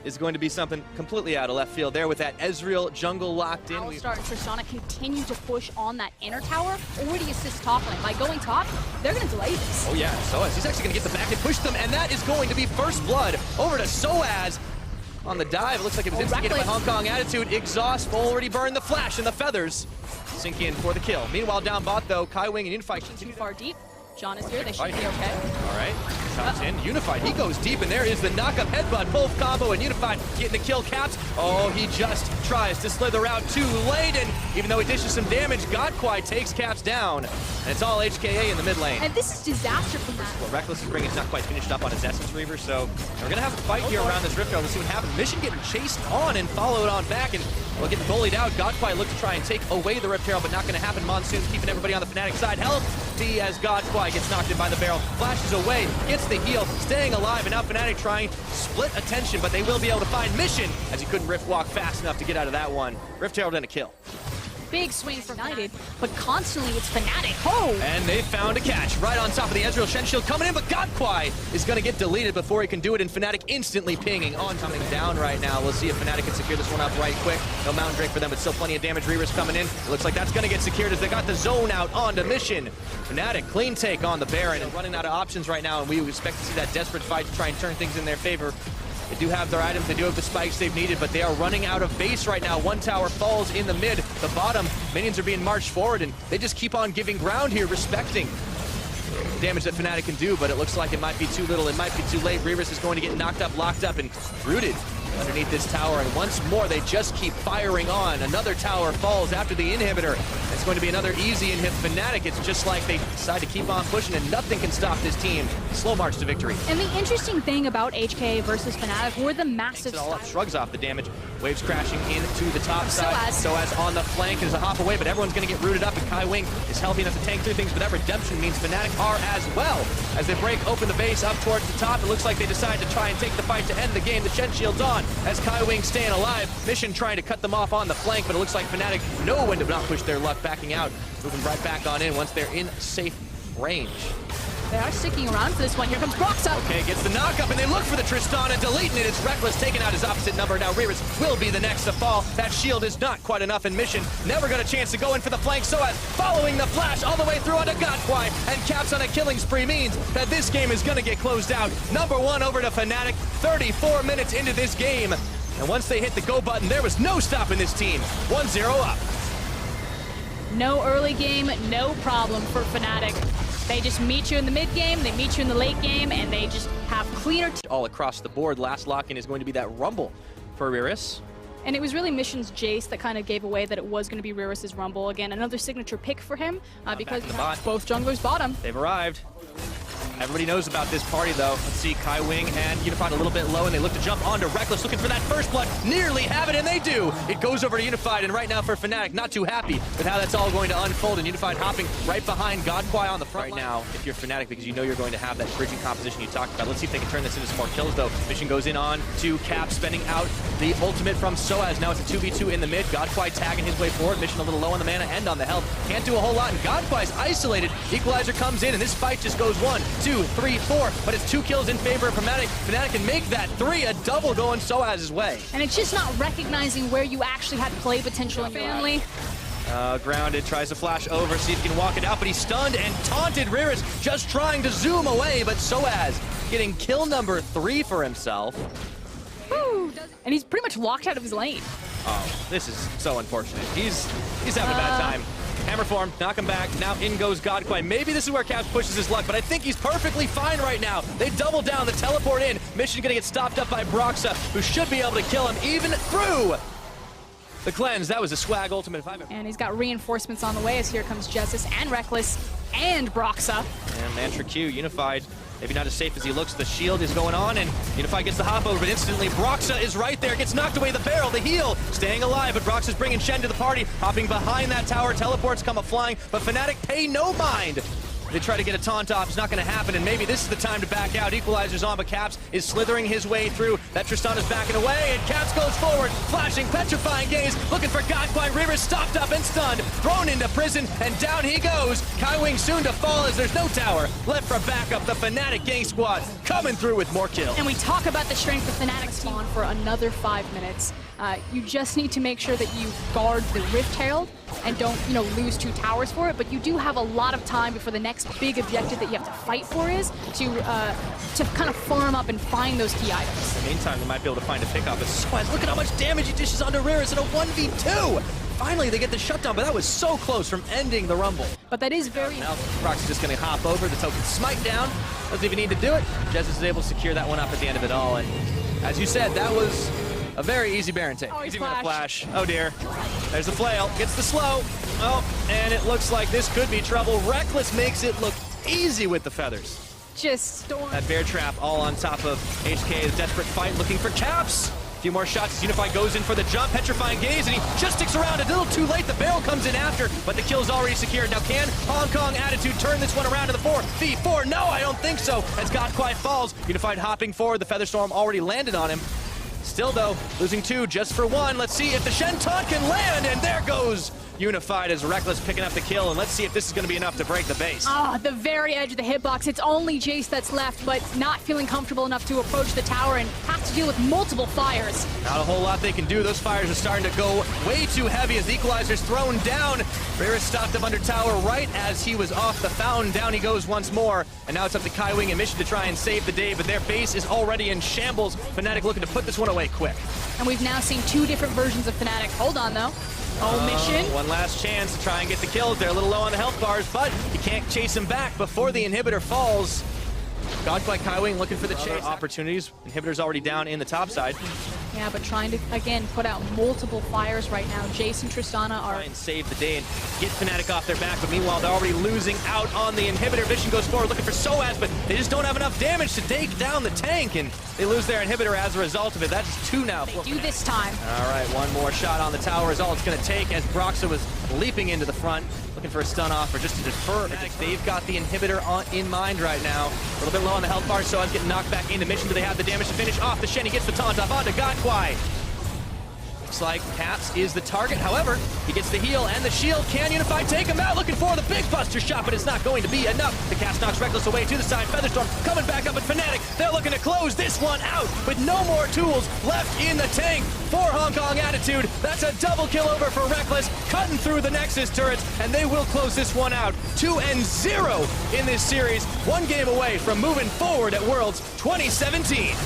is going to be something completely out of left field there with that Ezreal jungle locked in. Alistar and Tristana continue to push on that inner tower. Already assist top lane. By going top, they're going to delay this. Oh yeah, Soaz, he's actually going to get the back and push them, and that is going to be first blood over to Soaz. On the dive, it looks like it was instigated by Hong Kong Attitude. Exhaust already burned the flash and the feathers. Sink in for the kill. Meanwhile, down bot though, Kaiwing and Unified continue. Too far deep. John is here, they should be okay. All right, shots in. Unified, he goes deep, and there is the knock-up headbutt. Both combo and Unified getting the kill caps. Oh, he just tries to slither out too late, and even though he dishes some damage, Godquai takes caps down. And it's all HKA in the mid lane. And this is disaster for that. Well, Reckless is bringing is not quite finished up on his Essence Reaver, so we're going to have a fight here around this Rift Herald. Let's see what happens. Mission getting chased on and followed on back, and we'll get bullied out. Godquai looks to try and take away the Rift Herald, but not going to happen. Monsoon's keeping everybody on the Fnatic side. Help! D as Godquai gets knocked in by the barrel, flashes away, gets the heal, staying alive, and now Fnatic trying to split attention, but they will be able to find Mission as he couldn't Rift walk fast enough to get out of that one. Rift Herald and a kill. Big swing for United, but constantly it's Fnatic. Oh! And they found a catch right on top of the Ezreal Shen Shield coming in, but Godquai is going to get deleted before he can do it, and Fnatic instantly pinging on, coming down right now. We'll see if Fnatic can secure this one up right quick. No Mountain Drake for them, but still plenty of damage. Reavers coming in. It looks like that's going to get secured as they got the zone out onto Mission. Fnatic, clean take on the Baron, and running out of options right now, and we expect to see that desperate fight to try and turn things in their favor. They do have their items, they do have the spikes they've needed, but they are running out of base right now. One tower falls in the mid, the bottom, minions are being marched forward, and they just keep on giving ground here, respecting damage that Fnatic can do, but it looks like it might be too little, it might be too late. Reavers is going to get knocked up, locked up, and rooted underneath this tower, and once more they just keep firing on. Another tower falls after the inhibitor. It's going to be another easy inhib. Fnatic, it's just like they decide to keep on pushing, and nothing can stop this team. Slow march to victory. And the interesting thing about HKA versus Fnatic were the massive all up, shrugs off the damage. Waves crashing into the top side. Soaz on the flank is a hop away, but everyone's going to get rooted up, and Kaiwing is healthy enough to tank through things, but that redemption means Fnatic are as well. As they break open the base up towards the top, it looks like they decide to try and take the fight to end the game. The Shen Shield's on as Kaiwing staying alive. Mission trying to cut them off on the flank, but it looks like Fnatic know when to not push their luck, backing out, moving right back on in once they're in safe range. They are sticking around for this one. Here comes Broxa. Okay, gets the knockup, and they look for the Tristana, deleting it. It's Reckless taking out his opposite number. Now Reavers will be the next to fall. That shield is not quite enough, and Mission never got a chance to go in for the flank. Soaz following the flash all the way through onto Godquai, and caps on a killing spree means that this game is going to get closed out. Number one over to Fnatic, 34 minutes into this game. And once they hit the go button, there was no stopping this team. 1-0 up. No early game, no problem for Fnatic. They just meet you in the mid game, they meet you in the late game, and they just have cleaner... All across the board, last lock-in is going to be that Rumble for Reavers. And it was really Mission's Jace that kind of gave away that it was going to be Reavers' Rumble. Again, another signature pick for him, because both junglers bottom. They've arrived. Everybody knows about this party, though. Let's see, Kaiwing and Unified a little bit low, and they look to jump onto Reckless, looking for that first blood. Nearly have it, and they do. It goes over to Unified, and right now for Fnatic, not too happy with how that's all going to unfold, and Unified hopping right behind Godquai on the front right now, if you're Fnatic, because you know you're going to have that bridging composition you talked about. Let's see if they can turn this into some more kills, though. Mission goes in on to Cap, spending out the ultimate from Soaz. Now it's a 2v2 in the mid. Godquai tagging his way forward. Mission a little low on the mana and on the health. Can't do a whole lot, and Godquai's isolated. Equalizer comes in, and this fight just goes 1, 2, 3, 4, but it's 2 kills in favor of Fnatic. Fnatic can make that 3, a double going Soaz's way. And it's just not recognizing where you actually had play potential in your family. Grounded, tries to flash over, see if he can walk it out, but he's stunned and taunted. Reavers just trying to zoom away, but Soaz getting kill number 3 for himself. Woo. And he's pretty much locked out of his lane. Oh, this is so unfortunate. He's having a bad time. Hammer form, knock him back. Now in goes Godquai. Maybe this is where Caps pushes his luck, but I think he's perfectly fine right now. They double down, the teleport in. Mission gonna get stopped up by Broxa, who should be able to kill him even through the cleanse. That was a swag ultimate if I've ever. And he's got reinforcements on the way as here comes Justice and Reckless and Broxa. And Mantra Q, Unified. Maybe not as safe as he looks. The shield is going on, and Unified gets the hop over, but instantly Broxa is right there, gets knocked away the barrel, the heal, staying alive, but Broxa's bringing Shen to the party, hopping behind that tower, teleports come a flying, but Fnatic pay no mind They try to get a taunt off. It's not going to happen, and maybe this is the time to back out. Equalizer's on, but Caps is slithering his way through. That Tristana's backing away, and Caps goes forward. Flashing, petrifying gaze, looking for Godquine. Rivers stopped up and stunned. Thrown into prison, and down he goes. Kaiwing soon to fall as there's no tower left for backup. The Fnatic gang squad coming through with more kills. And we talk about the strength of Fnatic's team for another 5 minutes. You just need to make sure that you guard the Rift Herald and don't, lose 2 towers for it. But you do have a lot of time before the next big objective that you have to fight for is to kind of farm up and find those key items. In the meantime, they might be able to find a pickoff as Swaz. Look at how much damage he dishes onto Riris in a 1v2. Finally, they get the shutdown, but that was so close from ending the Rumble. But that is very... Now, Brock's just going to hop over the token smite down. Doesn't even need to do it. Jesus is able to secure that one up at the end of it all. And as you said, that was a very easy Baron take. Oh, he's even a flash. Oh dear. There's the flail. Gets the slow. Oh, and it looks like this could be trouble. Reckless makes it look easy with the feathers. Just storm. That bear trap all on top of HKA's desperate fight, looking for Caps. A few more shots as Unify goes in for the jump, petrifying gaze, and he just sticks around a little too late. The barrel comes in after, but the kill's already secured. Now can Hong Kong Attitude turn this one around to the 4v4? No, I don't think so, as Godquai falls. Unified hopping forward, the Featherstorm already landed on him. Still though, losing 2 just for 1. Let's see if the Shen taunt can land, and there goes Unified as Reckless picking up the kill, and let's see if this is going to be enough to break the base. The very edge of the hitbox. It's only Jace that's left, but not feeling comfortable enough to approach the tower and have to deal with multiple fires. Not a whole lot they can do. Those fires are starting to go way too heavy as the Equalizer's thrown down. Reyes stopped up under tower right as he was off the fountain. Down he goes once more, and now it's up to Kaiwing and Mission to try and save the day, but their base is already in shambles. Fnatic looking to put this one away quick. And we've now seen 2 different versions of Fnatic. Hold on, though. Mission. One last chance to try and get the kills. They're a little low on the health bars, but you can't chase him back before the inhibitor falls. Godquai Kaiwing looking for the chase. Opportunities. Inhibitor's already down in the top side. Yeah, but trying to, again, put out multiple fires right now. Jace and Tristana are... Try and save the day and get Fnatic off their back, but meanwhile, they're already losing out on the inhibitor. Vision goes forward looking for Soaz, but they just don't have enough damage to take down the tank, and they lose their inhibitor as a result of it. That's just 2 now. They do this time. All right, one more shot on the tower is all it's going to take as Broxa was leaping into the front, looking for a stun off or just to defer. They've got the inhibitor in mind right now. A little bit low on the health bar, Soaz getting knocked back into Mission. Do they have the damage to finish off the Shen? He gets the taunt off onto Godquai. Looks like Caps is the target. However, he gets the heal and the shield. Can Unify take him out? Looking for the big buster shot, but it's not going to be enough. The Caps knocks Reckless away to the side. Featherstorm coming back up at Fnatic. They're looking to close this one out with no more tools left in the tank for Hong Kong Attitude. That's a double kill over for Reckless, cutting through the Nexus turrets, and they will close this one out. 2-0 in this series. 1 game away from moving forward at Worlds 2017.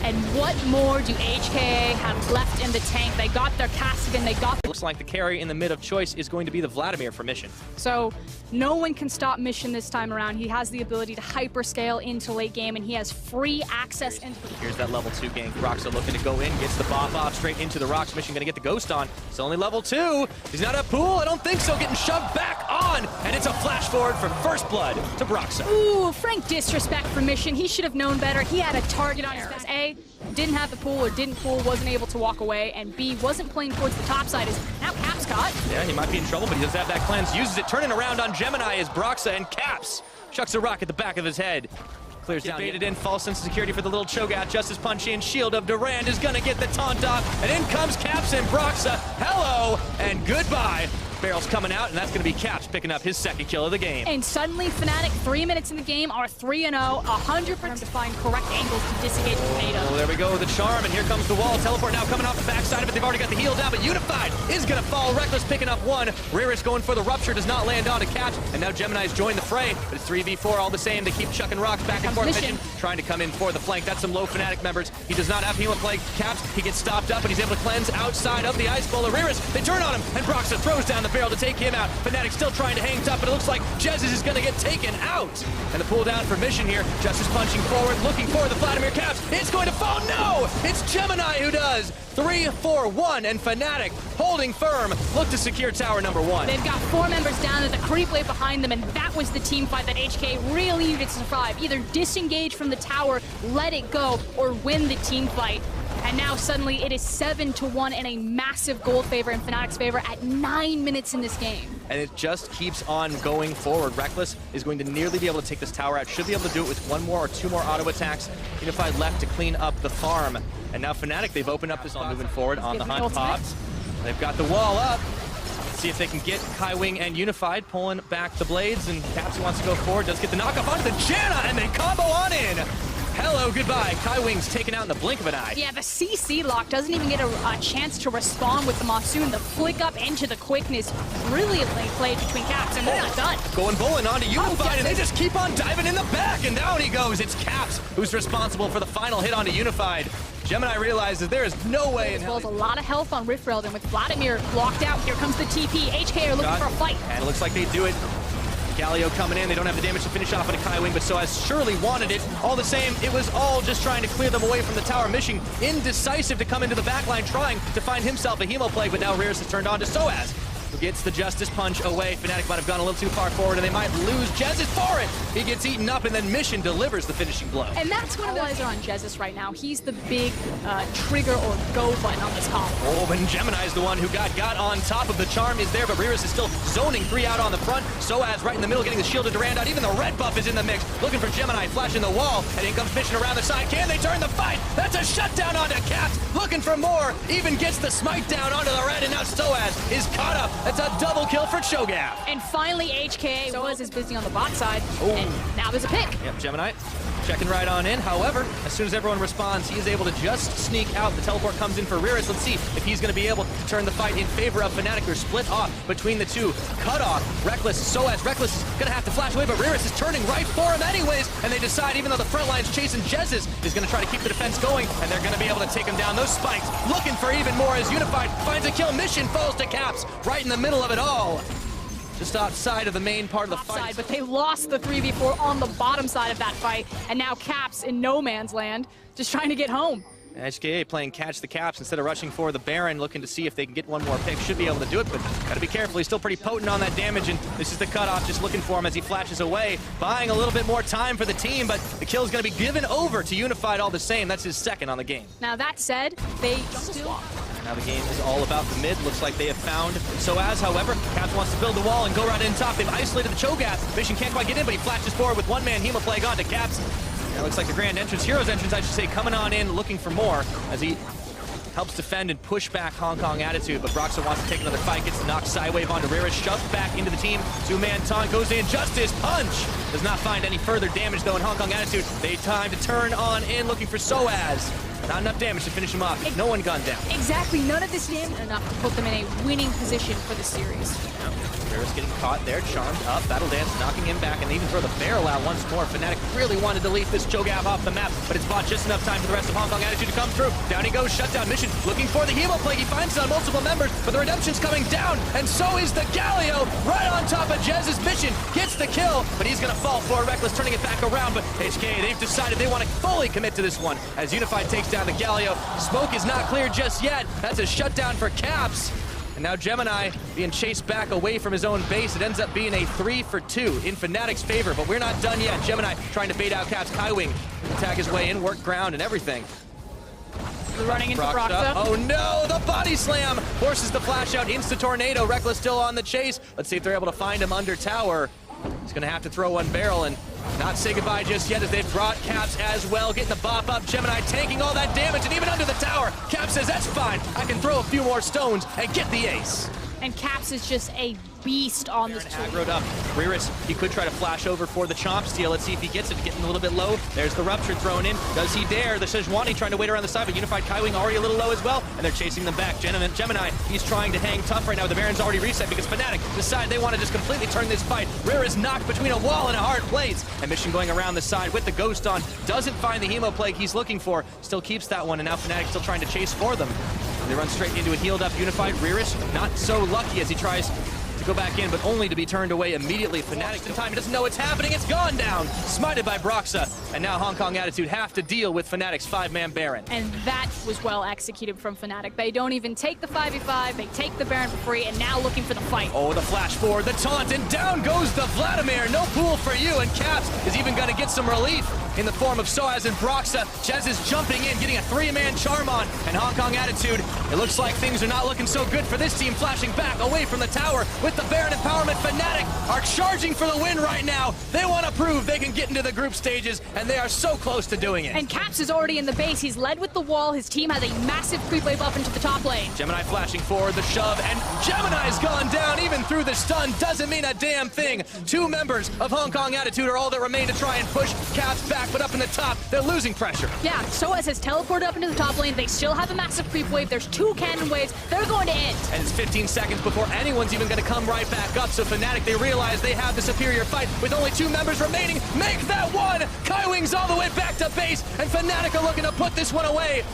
And what more do HKA have left in the tank? They got their Castigan, they got... Looks like the carry in the mid of choice is going to be the Vladimir for Mission. So no one can stop Mission this time around. He has the ability to hyperscale into late game, and he has free access into... Here's that level 2 gank. Broxa looking to go in, gets the bop off straight into the rocks. Mission gonna get the ghost on. It's only level 2. He's not at pool. I don't think so. Getting shoved back on, and it's a flash forward from First Blood to Broxa. Ooh, frank disrespect for Mission. He should have known better. He had a target on his back. A, didn't have the pool or didn't pool, wasn't able to walk away, and B, wasn't playing towards the top side. Is now Caps caught. Yeah, he might be in trouble, but he does have that cleanse. Uses it, turning around on Gemini as Broxa, and Caps chucks a rock at the back of his head. Clears down. Baited in, false sense of security for the little Cho'Gath. Justice punch in, shield of Durand is gonna get the taunt off, and in comes Caps and Broxa. Hello and goodbye. Barrel's coming out, and that's going to be Caps picking up his 2nd kill of the game. And suddenly, Fnatic, 3 minutes in the game, are 3-0, 100% to find correct angles to disengage the tornado. Oh, there we go with the charm, and here comes the wall. Teleport now coming off the backside of it. They've already got the heal down, but Unified is going to fall. Reckless picking up 1. Reyes going for the rupture, does not land on a catch, and now Gemini's joined the fray, but it's 3v4 all the same. They keep chucking rocks back and forth. Mission trying to come in for the flank. That's some low Fnatic members. He does not have heal and plague. Caps, he gets stopped up, but he's able to cleanse outside of the ice bowl. Reyes, they turn on him, and Broxa throws down the barrel to take him out. Fnatic still trying to hang tough, but it looks like Jesus is going to get taken out. And the pull down for Mission here. Justice punching forward, looking for the Vladimir Caps. It's going to fall. No! It's Gemini who does. 3-4-1, and Fnatic holding firm. Look to secure tower number 1. They've got 4 members down at the creep wave behind them, and that was the team fight that HK really needed to survive. Either disengage from the tower, let it go, or win the team fight. And now suddenly it is 7-1 in a massive gold favor in Fnatic's favor at 9 minutes in this game. and it just keeps on going forward. Reckless is going to nearly be able to take this tower out. Should be able to do it with one more or two more auto attacks. Unified left to clean up the farm. And now Fnatic, they've opened up this all moving forward on the hunt. Pops. They've got the wall up. Let's see if they can get Kaiwing and Unified pulling back the blades, and Caps wants to go forward, does get the knockoff onto the Janna, and they combo on in. Hello, goodbye. Kaiwing's taken out in the blink of an eye. Yeah, the CC lock doesn't even get a chance to respond with the Monsoon. The flick up into the quickness, brilliantly played between Caps, and they're not done. Going bowling onto Unified, and they just keep on diving in the back, and down he goes. It's Caps who's responsible for the final hit onto Unified. Gemini realizes there is no way in hell. As well as a lot of health on Rift Railed, and with Vladimir locked out, here comes the TP. HKA are looking for a fight. And it looks like they do it. Galio coming in, they don't have the damage to finish off on a Kaiwing, but Soaz surely wanted it. All the same, it was all just trying to clear them away from the tower. Mission indecisive to come into the backline, trying to find himself a Hemo Plague, but now Rears has turned on to Soaz, who gets the Justice Punch away. Fnatic might have gone a little too far forward, and they might lose. Jez is for it! He gets eaten up, and then Mission delivers the finishing blow. And that's one of the eyes are on Jezus right now. He's the big trigger or go button on this comp. Oh, and Gemini is the one who got on top of the charm is there, but Rears is still zoning 3 out on the front. Soaz right in the middle, getting the shield to Durand out. Even the red buff is in the mix, looking for Gemini, flashing the wall, and in comes Mission around the side. Can they turn the fight? That's a shutdown onto Caps, looking for more, even gets the smite down onto the red, and now Soaz is caught up. That's a double kill for Cho'Gath. And finally, HKA Soaz is busy on the bot side, and now there's a pick. Yep, Gemini checking right on in. However, as soon as everyone responds, he is able to just sneak out. The teleport comes in for Rears. Let's see if he's going to be able to turn the fight in favor of Fnatic. They're split off between the two. Cut off. Reckless, Soaz. Reckless is going to have to flash away, but Rears is turning right for him anyways, and they decide, even though the front line's chasing Jezus, is going to try to keep the defense going, and they're going to be able to take him down. Those spikes looking for even more as Unified finds a kill. Mission falls to Caps right in the middle of it all. Just outside of the main part of the fight. But they lost the 3v4 on the bottom side of that fight, and now Caps in no man's land, just trying to get home. HKA playing catch the Caps instead of rushing for the Baron, looking to see if they can get one more pick. Should be able to do it, but gotta be careful. He's still pretty potent on that damage, and this is the cutoff, just looking for him as he flashes away, buying a little bit more time for the team, but the kill is gonna be given over to Unified all the same. That's his second on the game. Now that said, they still... Now the game is all about the mid. Looks like they have found Soaz, however. Caps wants to build the wall and go right in top. They've isolated the Cho'Gath. Mission can't quite get in, but he flashes forward with one-man Hemo Plague onto Caps. That looks like the grand entrance, Hero's entrance, I should say, coming on in, looking for more as he helps defend and push back Hong Kong Attitude, but Broxah wants to take another fight, gets the knocked sidewave onto Rears, shoved back into the team. Two-man taunt goes in, Justice Punch! Does not find any further damage though in Hong Kong Attitude. They time to turn on in, looking for Soaz. Not enough damage to finish him off. No one gunned down. Exactly, none of this damage enough to put them in a winning position for the series. Rears getting caught there, charmed up, Battle Dance knocking him back, and they even throw the barrel out once more. Fnatic really wanted to leave this Cho'Gath off the map, but it's bought just enough time for the rest of Hong Kong Attitude to come through. Down he goes, shutdown Mission, looking for the Hemo Plague. He finds it on multiple members, but the Redemption's coming down, and so is the Galio, right on top of Jez's Mission. Gets the kill, but he's gonna fall for it. Reckless turning it back around, but HKA, they've decided they want to fully commit to this one, as Unified takes down the Galio. Smoke is not clear just yet. That's a shutdown for Caps. And now Gemini being chased back away from his own base. It ends up being a 3-for-2 in Fnatic's favor, but we're not done yet. Gemini trying to bait out Caps. Kaiwing attack his way in, work ground and everything. They're running into Broxah. Oh no, the body slam forces the flash out, insta-tornado. Reckless still on the chase. Let's see if they're able to find him under tower. He's gonna have to throw one barrel and not say goodbye just yet, as they've brought Caps as well, getting the bop up. Gemini taking all that damage, and even under the tower, Caps says, that's fine, I can throw a few more stones and get the ace. And Caps is just a beast on this tool. Aggroed up. Rears, he could try to flash over for the Chomp Steal. Let's see if he gets it, getting a little bit low. There's the Rupture thrown in. Does he dare? The Sejuani trying to wait around the side, but Unified Kaiwing already a little low as well, and they're chasing them back. Gemini, he's trying to hang tough right now. The Baron's already reset because Fnatic decide they want to just completely turn this fight. Rear is knocked between a wall and a hard place. And Mission going around the side with the Ghost on. Doesn't find the Hemo Plague he's looking for. Still keeps that one, and now Fnatic still trying to chase for them. They run straight into a healed up Unified. Rearish not so lucky as he tries to go back in, but only to be turned away immediately. Fnatic in time, he doesn't know what's happening. It's gone down, smited by Broxah, and now Hong Kong Attitude have to deal with Fnatic's 5-man Baron. And that was well executed from Fnatic. They don't even take the 5v5, they take the Baron for free, and now looking for the fight. Oh, the flash forward, the taunt, and down goes the Vladimir. No pool for you, and Caps is even going to get some relief in the form of Soaz and Broxah. Jez is jumping in, getting a 3-man charm on, and Hong Kong Attitude, it looks like things are not looking so good for this team, flashing back away from the tower with with the Baron empowerment. Fnatic are charging for the win right now. They want to prove they can get into the group stages, and they are so close to doing it. And Caps is already in the base. He's led with the wall. His team has a massive creep wave up into the top lane. Gemini flashing forward, the shove, and Gemini's gone down even through the stun. Doesn't mean a damn thing. 2 members of Hong Kong Attitude are all that remain to try and push Caps back, but up in the top, they're losing pressure. Yeah, Soaz has teleported up into the top lane. They still have a massive creep wave. There's 2 cannon waves. They're going to end. And it's 15 seconds before anyone's even going to come right back up. So Fnatic, they realize they have the superior fight with only 2 members remaining. Make that one! Kaiwing's all the way back to base, and Fnatic are looking to put this one away.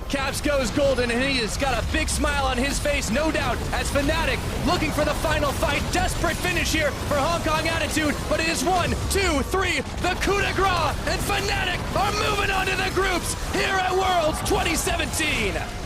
Caps goes golden, and he has got a big smile on his face, no doubt, as Fnatic looking for the final fight. Desperate finish here for Hong Kong Attitude, but it is 1, 2, 3, the coup de grace, and Fnatic are moving on to the groups here at Worlds 2017.